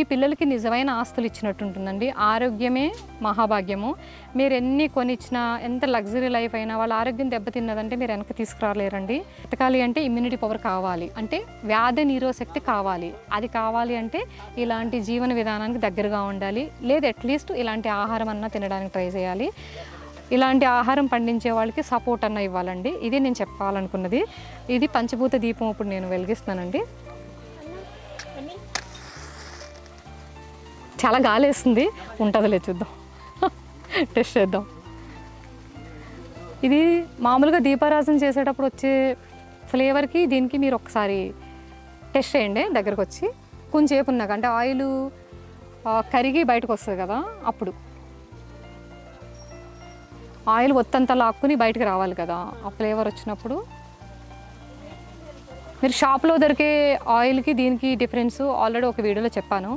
ఈ పిల్లలకి నిజమైన ఆస్తులు ఇచ్చినట్టు ఉంటుందండి. ఆరోగ్యమే మహాభాగ్యము. మీరు ఎన్ని కొనిచ్చినా, ఎంత లగ్జరీ లైఫ్ అయినా వాళ్ళ ఆరోగ్యం దెబ్బతిన్నదంటే మీరు వెనక్కి తీసుకురాలేరండి. బ్రతకాలి అంటే ఇమ్యూనిటీ పవర్ కావాలి, అంటే వ్యాధి నిరోధశక్తి కావాలి. అది కావాలి అంటే ఇలాంటి జీవన విధానానికి దగ్గరగా ఉండాలి, లేదా అట్లీస్ట్ ఇలాంటి ఆహారం అన్నా తినడానికి ట్రై చేయాలి. ఇలాంటి ఆహారం పండించే వాళ్ళకి సపోర్ట్ అన్న ఇవ్వాలండి. ఇది నేను చెప్పాలనుకున్నది. ఇది పంచభూత దీపం ఇప్పుడు నేను వెలిగిస్తానండి. చాలా గాలి వేస్తుంది, ఉంటుందిలే, చూద్దాం, టెస్ట్ చేద్దాం. ఇది మామూలుగా దీపారాజన చేసేటప్పుడు వచ్చే ఫ్లేవర్కి దీనికి మీరు ఒకసారి టెస్ట్ చేయండి దగ్గరకు వచ్చి. కొంచెంసేపు ఉన్నాక అంటే ఆయిల్ కరిగి బయటకు వస్తుంది కదా, అప్పుడు ఆయిల్ ఒత్తంతా లాక్కుని బయటకు రావాలి కదా, ఆ ఫ్లేవర్ వచ్చినప్పుడు. మీరు షాప్లో దొరికే ఆయిల్కి దీనికి డిఫరెన్స్ ఆల్రెడీ ఒక వీడియోలో చెప్పాను.